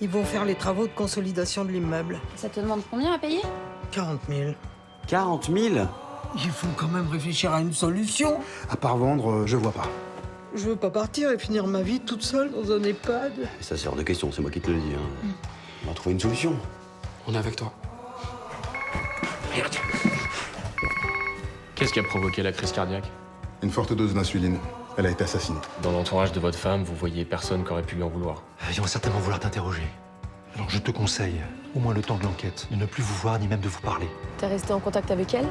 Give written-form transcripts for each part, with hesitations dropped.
Ils vont faire les travaux de consolidation de l'immeuble. Ça te demande combien à payer? 40 000. 40 000? Il faut quand même réfléchir à une solution. À part vendre, je vois pas. Je veux pas partir et finir ma vie toute seule dans un EHPAD. Ça, c'est hors de question, c'est moi qui te le dis. Hein. On va trouver une solution. On est avec toi. Merde. Qu'est-ce qui a provoqué la crise cardiaque? Une forte dose d'insuline. Elle a été assassinée. Dans l'entourage de votre femme, vous voyez personne qui aurait pu lui en vouloir. Ils vont certainement vouloir t'interroger. Alors je te conseille, au moins le temps de l'enquête, de ne plus vous voir ni même de vous parler. T'es resté en contact avec elle?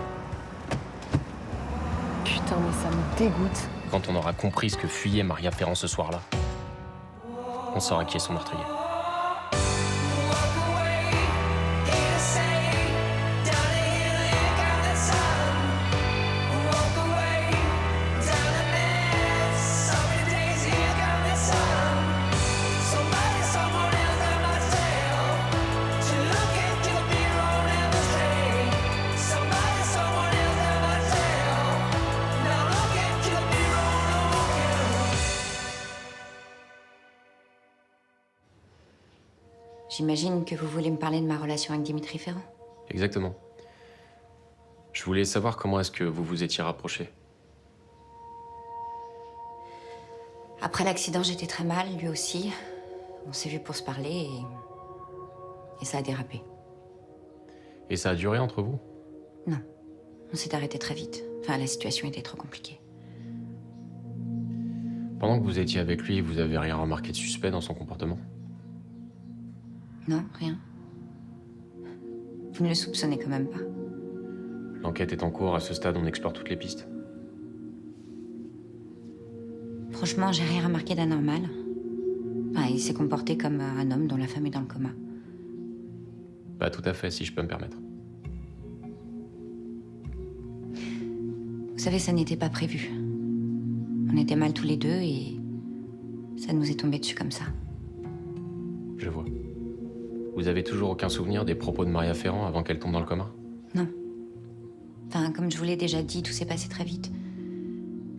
Putain, mais ça me dégoûte. Quand on aura compris ce que fuyait Maria Ferrand ce soir-là, on saura qui est son meurtrier. J'imagine que vous voulez me parler de ma relation avec Dimitri Ferrand. Exactement. Je voulais savoir comment est-ce que vous vous étiez rapprochés. Après l'accident, j'étais très mal, lui aussi. On s'est vu pour se parler et ça a dérapé. Et ça a duré entre vous? Non, on s'est arrêté très vite. Enfin, la situation était trop compliquée. Pendant que vous étiez avec lui, vous avez rien remarqué de suspect dans son comportement? Non, rien. Vous ne le soupçonnez quand même pas. L'enquête est en cours, à ce stade, on explore toutes les pistes. Franchement, j'ai rien remarqué d'anormal. Enfin, il s'est comporté comme un homme dont la femme est dans le coma. Pas tout à fait, si je peux me permettre. Vous savez, ça n'était pas prévu. On était mal tous les deux et ça nous est tombé dessus comme ça. Je vois. Vous avez toujours aucun souvenir des propos de Maria Ferrand avant qu'elle tombe dans le coma? Non. Enfin, comme je vous l'ai déjà dit, tout s'est passé très vite.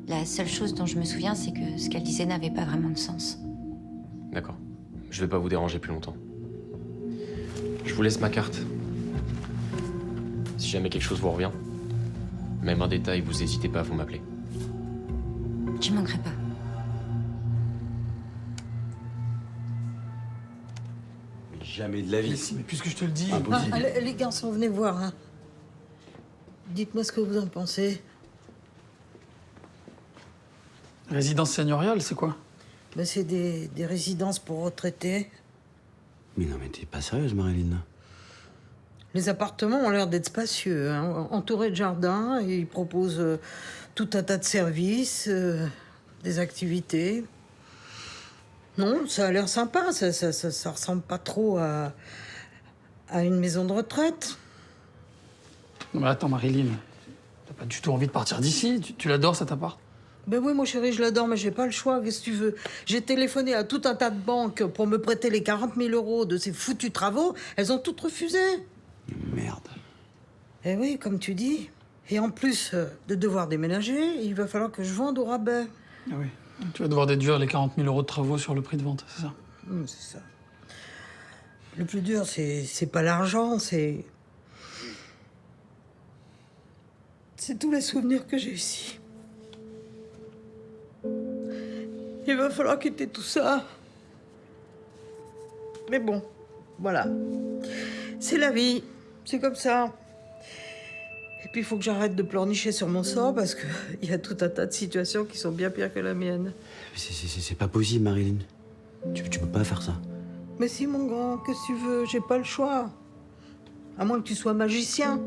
La seule chose dont je me souviens, c'est que ce qu'elle disait n'avait pas vraiment de sens. D'accord. Je vais pas vous déranger plus longtemps. Je vous laisse ma carte. Si jamais quelque chose vous revient, même un détail, vous hésitez pas à vous m'appeler. J'y manquerai pas. Jamais de la vie. Mais puisque je te le dis... Impossible. Les garçons, venez voir. Hein. Dites-moi ce que vous en pensez. Résidence seigneuriale, c'est quoi? Ben, c'est des résidences pour retraités. Mais non, mais t'es pas sérieuse, Marilyn. Les appartements ont l'air d'être spacieux, hein, entourés de jardins, et ils proposent tout un tas de services, des activités. Non, ça a l'air sympa, ça ressemble pas trop à une maison de retraite. Non mais attends, Marilyn, t'as pas du tout envie de partir d'ici? Tu l'adores, cet appart? Ben oui, mon chéri, je l'adore, mais j'ai pas le choix, qu'est-ce que tu veux? J'ai téléphoné à tout un tas de banques pour me prêter les 40 000 € de ces foutus travaux, elles ont toutes refusé. Merde. Eh oui, comme tu dis. Et en plus de devoir déménager, il va falloir que je vende au rabais. Ah oui. Tu vas devoir déduire les 40 000 € de travaux sur le prix de vente, c'est ça? C'est ça. Le plus dur, c'est pas l'argent, c'est tous les souvenirs que j'ai ici. Il va falloir quitter tout ça. Mais bon, voilà. C'est la vie, c'est comme ça. Et puis il faut que j'arrête de pleurnicher sur mon sort parce qu'il y a tout un tas de situations qui sont bien pires que la mienne. C'est pas possible, Marilyn. Tu peux pas faire ça. Mais si, mon grand, qu'est-ce que tu veux? J'ai pas le choix. À moins que tu sois magicien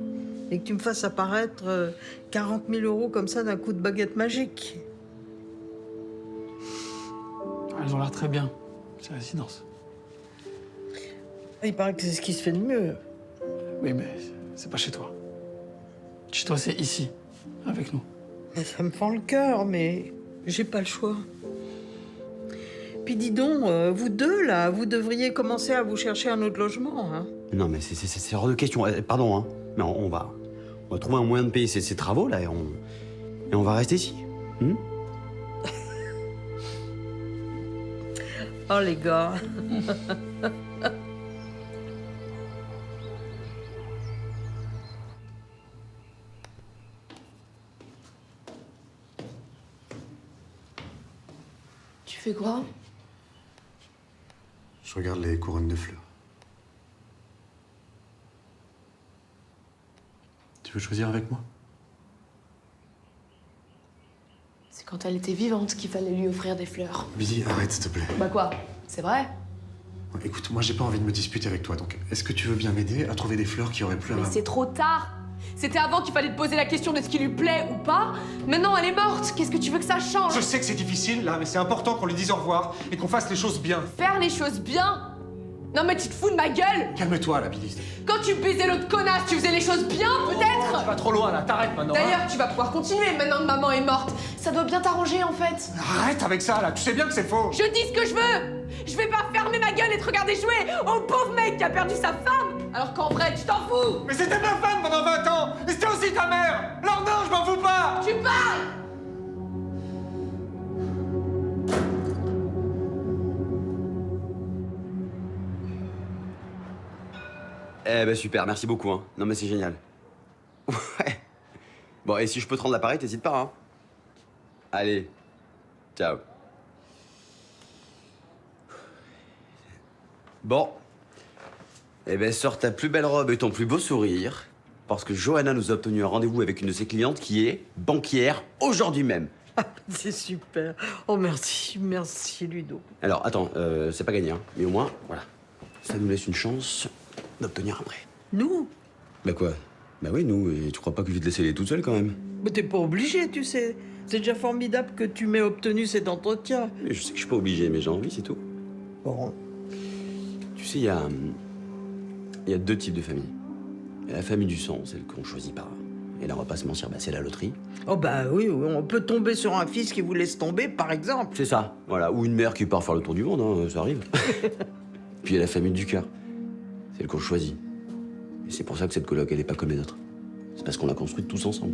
et que tu me fasses apparaître 40 000 € comme ça d'un coup de baguette magique. Elles ont l'air très bien, ces résidences. Il paraît que c'est ce qui se fait de mieux. Oui, mais c'est pas chez toi. Chez toi, c'est ici, avec nous. Mais ça me fend le cœur, mais j'ai pas le choix. Puis dis donc, vous deux, là, vous devriez commencer à vous chercher un autre logement, hein. Non, mais c'est hors de question. Pardon, hein. Mais on va trouver un moyen de payer ces travaux, là, et on va rester ici. Oh, les gars. fais quoi? Je regarde les couronnes de fleurs. Tu veux choisir avec moi? C'est quand elle était vivante qu'il fallait lui offrir des fleurs. Billy, arrête, s'il te plaît. Bah quoi? C'est vrai? Écoute, moi, j'ai pas envie de me disputer avec toi, donc est-ce que tu veux bien m'aider à trouver des fleurs qui auraient plu à Mais ma... c'est trop tard! C'était avant qu'il fallait te poser la question de ce qui lui plaît ou pas. Maintenant, elle est morte. Qu'est-ce que tu veux que ça change? Je sais que c'est difficile, là, mais c'est important qu'on lui dise au revoir et qu'on fasse les choses bien. Faire les choses bien? Non mais tu te fous de ma gueule! Calme-toi, là, Billy. Quand tu baisais l'autre connasse, tu faisais les choses bien, peut-être? Tu vas trop loin, là, t'arrêtes maintenant. hein. D'ailleurs, tu vas pouvoir continuer maintenant que maman est morte. Ça doit bien t'arranger, en fait. Arrête avec ça, là, tu sais bien que c'est faux. Je dis ce que je veux! Je vais pas fermer ma gueule et te regarder jouer au pauvre mec qui a perdu sa femme! Alors qu'en vrai, tu t'en fous! Mais c'était ma femme pendant 20 ans et c'était aussi ta mère. Alors non, je m'en fous pas. Tu parles! Eh ben super, merci beaucoup. Hein. Non mais c'est génial. Ouais. Bon, et si je peux te rendre l'appareil, t'hésites pas. Hein. Allez, ciao. Bon. Eh ben sors ta plus belle robe et ton plus beau sourire, parce que Johanna nous a obtenu un rendez-vous avec une de ses clientes qui est banquière aujourd'hui même. C'est super. Oh, merci, merci, Ludo. Alors, attends, c'est pas gagné, hein. Mais au moins, voilà. Ça nous laisse une chance d'obtenir un prêt. Nous? Bah quoi? Bah oui, nous, et tu crois pas que je vais te laisser aller toute seule quand même? Mais t'es pas obligé, tu sais. C'est déjà formidable que tu m'aies obtenu cet entretien. Mais je sais que je suis pas obligé, mais j'ai envie, c'est tout. Bon, Tu sais, il y a deux types de familles. Il y a la famille du sang, celle qu'on choisit pas. Et là, on va pas se mentir, bah, c'est la loterie. oh bah oui, on peut tomber sur un fils qui vous laisse tomber, par exemple. C'est ça, voilà. Ou une mère qui part faire le tour du monde, hein, ça arrive. Puis il y a la famille du cœur. Celle qu'on choisit. Et c'est pour ça que cette coloc, elle est pas comme les autres. C'est parce qu'on l'a construite tous ensemble.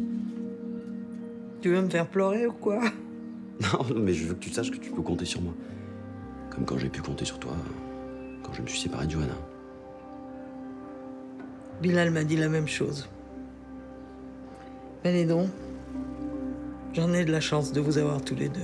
Tu veux me faire pleurer ou quoi? Non, mais je veux que tu saches que tu peux compter sur moi. Comme quand j'ai pu compter sur toi, quand je me suis séparé de Johanna. Bilal m'a dit la même chose. Mais donc, j'en ai de la chance de vous avoir tous les deux.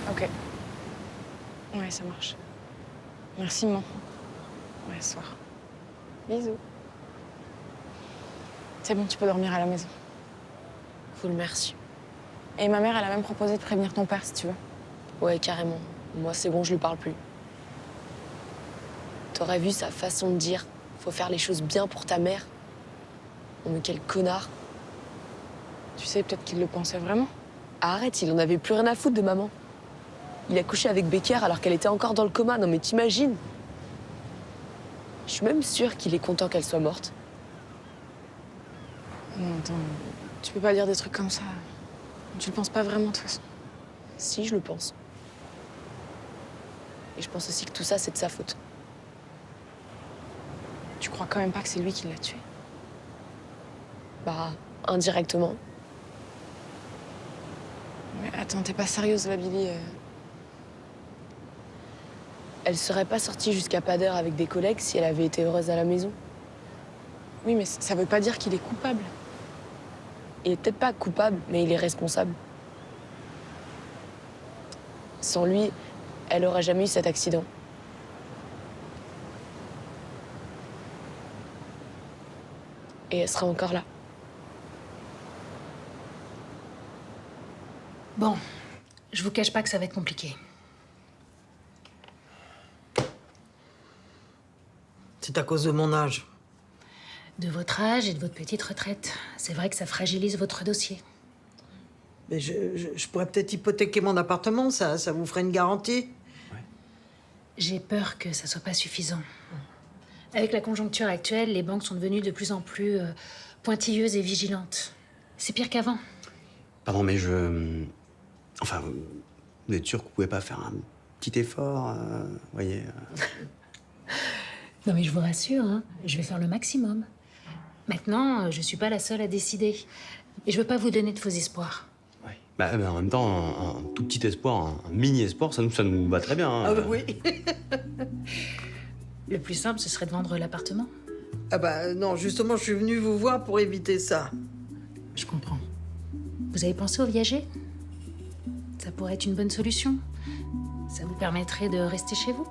Ok. Ouais, ça marche. Merci, maman. Ouais, ce soir. Bisous. C'est bon, tu peux dormir à la maison. Cool, merci. Et ma mère, elle a même proposé de prévenir ton père, si tu veux. Ouais, carrément. Moi, c'est bon, je lui parle plus. T'aurais vu sa façon de dire « faut faire les choses bien pour ta mère ». Oh, mais quel connard. Tu sais, peut-être qu'il le pensait vraiment. Arrête, il en avait plus rien à foutre de maman. Il a couché avec Becker alors qu'elle était encore dans le coma. Non mais t'imagines? Je suis même sûre qu'il est content qu'elle soit morte. Non, attends, tu peux pas dire des trucs comme ça. Tu le penses pas vraiment, de toute façon. Si, je le pense. Et je pense aussi que tout ça, c'est de sa faute. Tu crois quand même pas que c'est lui qui l'a tué? Bah, indirectement. Mais attends, t'es pas sérieuse, là, Billy? Elle serait pas sortie jusqu'à pas d'heure avec des collègues si elle avait été heureuse à la maison. Oui, mais ça veut pas dire qu'il est coupable. Il est peut-être pas coupable, mais il est responsable. Sans lui, elle aurait jamais eu cet accident. Et elle serait encore là. Bon, je vous cache pas que ça va être compliqué. C'est à cause de mon âge. De votre âge et de votre petite retraite. C'est vrai que ça fragilise votre dossier. Mais je pourrais peut-être hypothéquer mon appartement, ça vous ferait une garantie. J'ai peur que ça soit pas suffisant. Avec la conjoncture actuelle, les banques sont devenues de plus en plus pointilleuses et vigilantes. C'est pire qu'avant. Pardon, mais Enfin, vous êtes sûr que vous pouvez pas faire un petit effort, voyez Non mais je vous rassure, hein, je vais faire le maximum. Maintenant, je suis pas la seule à décider. Et je veux pas vous donner de faux espoirs. Bah, en même temps, un tout petit espoir, un mini espoir, ça nous va très bien. Hein. Ah bah oui. Le plus simple, ce serait de vendre l'appartement. Ah bah non, justement, je suis venue vous voir pour éviter ça. Je comprends. Vous avez pensé au viager? Ça pourrait être une bonne solution. Ça vous permettrait de rester chez vous?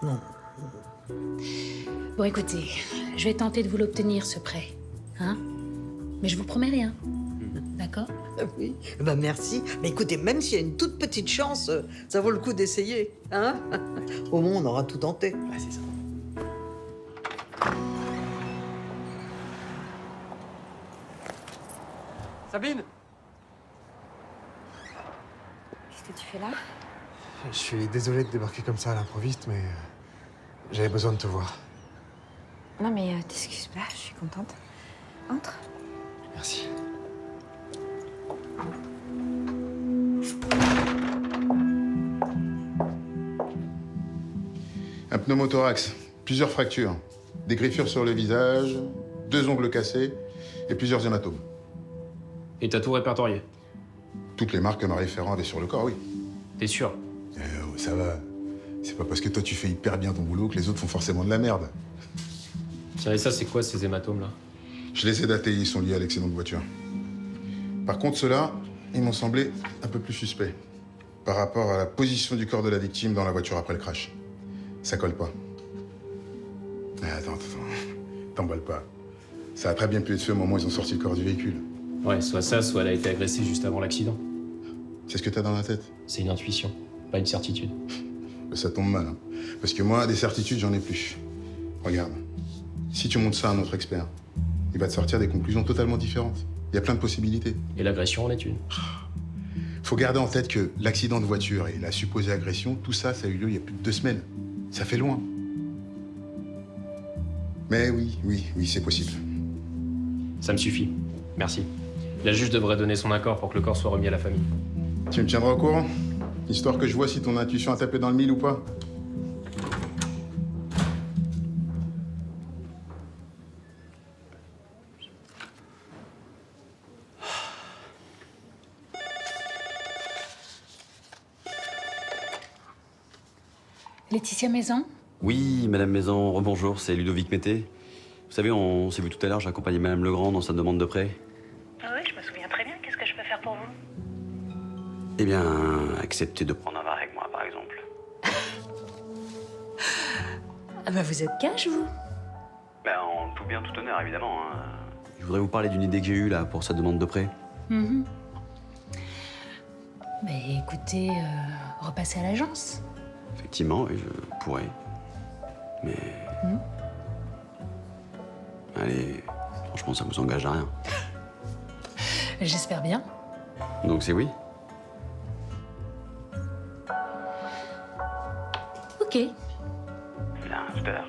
Non. Bon, écoutez, je vais tenter de vous l'obtenir, ce prêt. Hein? Mais je vous promets rien. D'accord? Oui, bah merci. Mais écoutez, même s'il y a une toute petite chance, ça vaut le coup d'essayer. Hein? Au moins, on aura tout tenté. C'est ça. Sabine! Qu'est-ce que tu fais là? Je suis désolé de débarquer comme ça à l'improviste, mais j'avais besoin de te voir. Non mais t'excuses pas, je suis contente. Entre. Merci. Un pneumothorax, plusieurs fractures, des griffures sur le visage, 2 ongles cassés et plusieurs hématomes. Et t'as tout répertorié? Toutes les marques que Marie Ferrand avait sur le corps, oui. T'es sûr? Ça va. C'est pas parce que toi tu fais hyper bien ton boulot que les autres font forcément de la merde. Tiens, et ça, c'est quoi ces hématomes-là? Je les ai datés, ils sont liés à l'accident de voiture. Par contre, ceux-là, ils m'ont semblé un peu plus suspects par rapport à la position du corps de la victime dans la voiture après le crash. Ça colle pas. Mais attends, t'emballes pas. Ça a très bien pu être fait au moment où ils ont sorti le corps du véhicule. Ouais, soit ça, soit elle a été agressée juste avant l'accident. C'est ce que t'as dans la tête? C'est une intuition, pas une certitude. Ça tombe mal, hein. Parce que moi, des certitudes, j'en ai plus. Regarde, si tu montes ça à un autre expert, il va te sortir des conclusions totalement différentes. Il y a plein de possibilités. Et l'agression en est une. Faut garder en tête que l'accident de voiture et la supposée agression, tout ça, ça a eu lieu il y a plus de 2 semaines. Ça fait loin. Mais oui, c'est possible. Ça me suffit. Merci. La juge devrait donner son accord pour que le corps soit remis à la famille. Tu me tiendras au courant? Histoire que je vois si ton intuition a tapé dans le mille ou pas. Laetitia Maison? Oui, Madame Maison, rebonjour, c'est Ludovic Mété. Vous savez, on s'est vu tout à l'heure, j'ai accompagné Madame Legrand dans sa demande de prêt. Oui, je me souviens très bien. Qu'est-ce que je peux faire pour vous? Eh bien, acceptez de prendre un verre avec moi, par exemple. Ah bah vous êtes cash, vous? Ben, en tout bien, tout honneur, évidemment. Hein. Je voudrais vous parler d'une idée que j'ai eue, là, pour sa demande de prêt. Mais écoutez, repassez à l'agence. Effectivement, oui, je pourrais. Mais... Allez, franchement, ça vous engage à rien. J'espère bien. Donc c'est oui? Ok. Bien, tout à l'heure.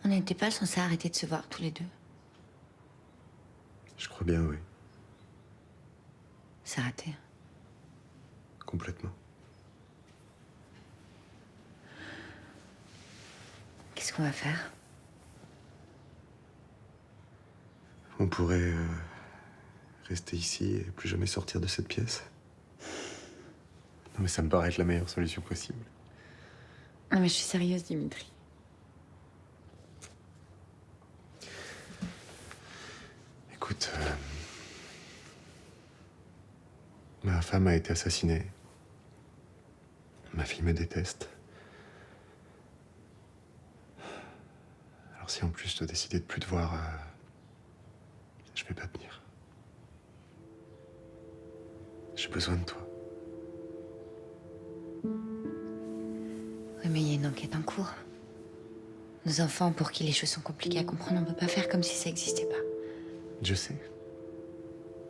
On n'était pas censés arrêter de se voir tous les deux. Je crois bien, oui. C'est raté. Complètement. Qu'est-ce qu'on va faire? On pourrait rester ici et plus jamais sortir de cette pièce. Non, mais ça me paraît être la meilleure solution possible. Non, mais je suis sérieuse, Dimitri. Écoute, ma femme a été assassinée. Ma fille me déteste. Alors si en plus je dois décider de plus te voir, je vais pas tenir. J'ai besoin de toi. Oui, mais il y a une enquête en cours. Nos enfants, pour qui les choses sont compliquées à comprendre, on peut pas faire comme si ça existait pas. Je sais.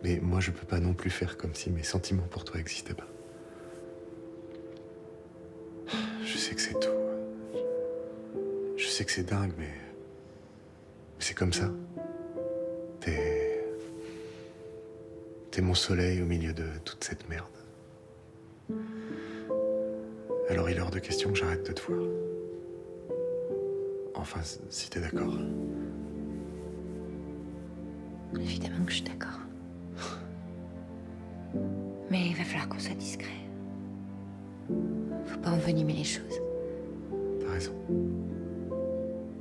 Mais moi, je peux pas non plus faire comme si mes sentiments pour toi n'existaient pas. Je sais que c'est tout. Je sais que c'est dingue, mais c'est comme ça. T'es mon soleil au milieu de toute cette merde. Alors il est hors de question que j'arrête de te voir. Enfin, si t'es d'accord. Évidemment que je suis d'accord. Mais il va falloir qu'on soit discret. Faut pas envenimer les choses. T'as raison.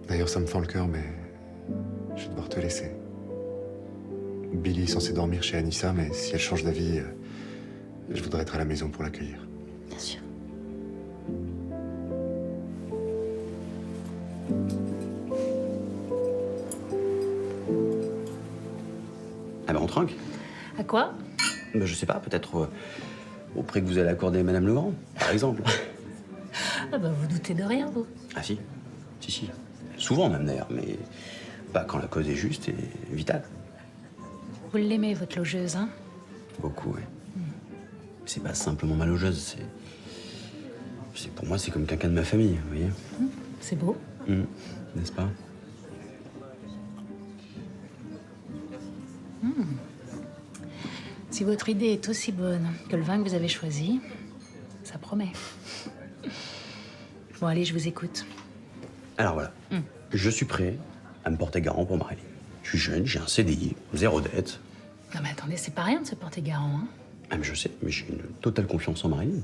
D'ailleurs, ça me fend le cœur, mais je vais devoir te laisser. Billy est censé dormir chez Anissa, mais si elle change d'avis, je voudrais être à la maison pour l'accueillir. Bien sûr. Ah ben on trinque. À quoi? Ben, je sais pas, peut-être au prix que vous allez accorder à Madame Legrand, par exemple. Ah bah vous doutez de rien, vous. Ah si. Si. Souvent même d'ailleurs, mais pas quand la cause est juste et vitale. Vous l'aimez, votre logeuse, hein? Beaucoup, ouais. C'est pas simplement ma logeuse, pour moi, c'est comme quelqu'un de ma famille, vous voyez. C'est beau. N'est-ce pas? Si votre idée est aussi bonne que le vin que vous avez choisi, ça promet. Bon, allez, je vous écoute. Alors voilà, je suis prêt à me porter garant pour Marilyn. Je suis jeune, j'ai un CDI, 0 dette. Non mais attendez, c'est pas rien de se porter garant, hein? Ah mais je sais, mais j'ai une totale confiance en Marilyn.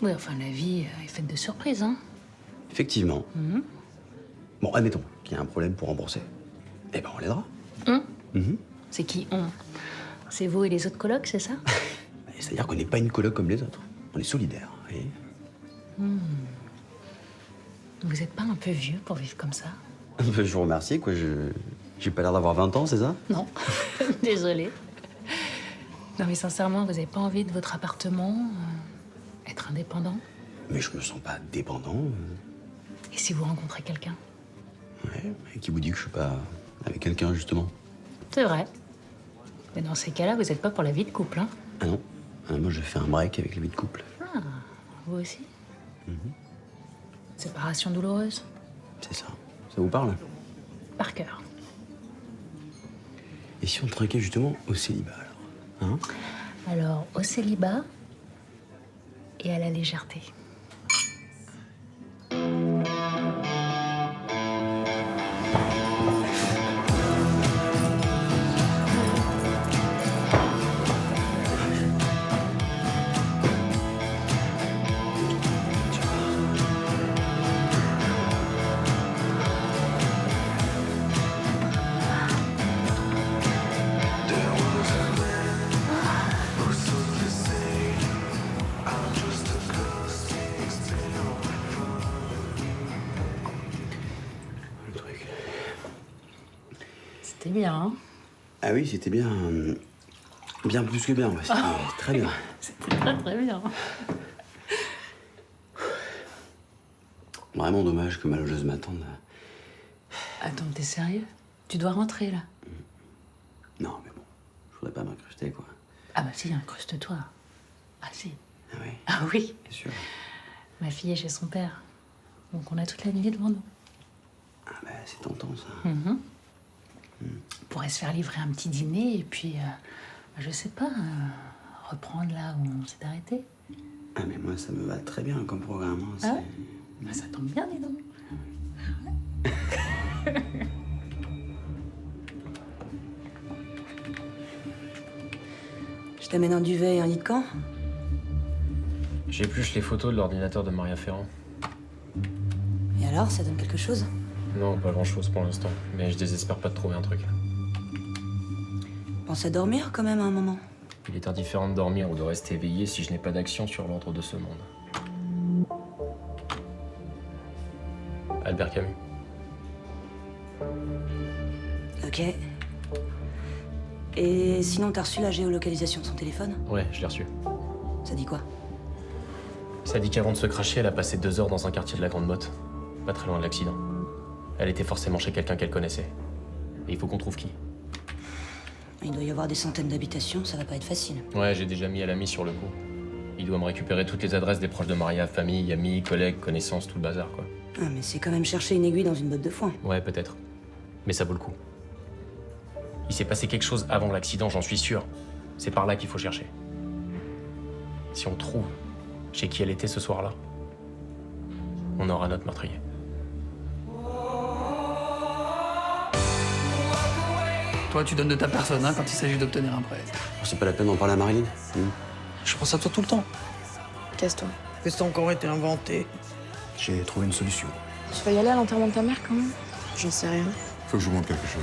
Oui, enfin, la vie est faite de surprises, hein? Effectivement. Bon, admettons qu'il y a un problème pour rembourser. Eh ben, on l'aidera. C'est qui on? C'est vous et les autres colocs, c'est ça? C'est-à-dire qu'on n'est pas une coloc comme les autres. On est solidaires, vous voyez. Vous êtes pas un peu vieux pour vivre comme ça? Je vous remercie, quoi. J'ai pas l'air d'avoir 20 ans, c'est ça? Non. Désolée. Non, mais sincèrement, vous avez pas envie de votre appartement, être indépendant? Mais je me sens pas dépendant. Et si vous rencontrez quelqu'un? Ouais, et qui vous dit que je suis pas avec quelqu'un, justement? C'est vrai. Mais dans ces cas-là, vous n'êtes pas pour la vie de couple, hein? Ah non. Moi, je fais un break avec la vie de couple. Ah, vous aussi? Séparation douloureuse? C'est ça. Ça vous parle? Par cœur. Et si on trinquait justement au célibat, alors? Hein? Alors, au célibat et à la légèreté. C'était bien, hein? Ah oui, c'était bien. Bien plus que bien, ouais. C'était très bien. C'était très très bien. Vraiment dommage que ma logeuse m'attende. Attends, t'es sérieux? Tu dois rentrer, là? Non, mais bon, je voudrais pas m'incruster, quoi. Ah bah si, incruste-toi. Ah si. Ah oui, Ah oui. bien sûr. Ma fille est chez son père. Donc on a toute la nuit devant nous. Ah bah, c'est tentant, ça. On pourrait se faire livrer un petit dîner et puis, je sais pas, reprendre là où on s'est arrêté. Ah, mais moi, ça me va très bien comme programme. Hein, Ah ouais? Bah ça tombe bien, dis donc. Je t'amène un duvet et un lit de camp? J'épluche les photos de l'ordinateur de Maria Ferrand. Et alors, ça donne quelque chose? Non, pas grand-chose pour l'instant, mais je désespère pas de trouver un truc. Pense à dormir quand même à un moment. Il est indifférent de dormir ou de rester éveillé si je n'ai pas d'action sur l'ordre de ce monde. Albert Camus. Ok. Et sinon, t'as reçu la géolocalisation de son téléphone? Ouais, je l'ai reçu. Ça dit quoi? Ça dit qu'avant de se cracher, elle a passé 2 heures dans un quartier de la Grande Motte, pas très loin de l'accident. Elle était forcément chez quelqu'un qu'elle connaissait. Et il faut qu'on trouve qui. Il doit y avoir des centaines d'habitations, ça va pas être facile. Ouais, j'ai déjà mis à l'ami sur le coup. Il doit me récupérer toutes les adresses des proches de Maria, famille, amis, collègues, connaissances, tout le bazar, quoi. Ah, mais c'est quand même chercher une aiguille dans une botte de foin. Ouais, peut-être. Mais ça vaut le coup. Il s'est passé quelque chose avant l'accident, j'en suis sûr. C'est par là qu'il faut chercher. Si on trouve chez qui elle était ce soir-là, on aura notre meurtrier. Toi, tu donnes de ta personne hein, quand il s'agit d'obtenir un prêt. C'est pas la peine d'en parler à Marilyn. Je pense à toi tout le temps. Casse-toi. Qu'est-ce qui a encore été inventé? J'ai trouvé une solution. Tu vas y aller à l'enterrement de ta mère quand même? J'en sais rien. Faut que je vous montre quelque chose.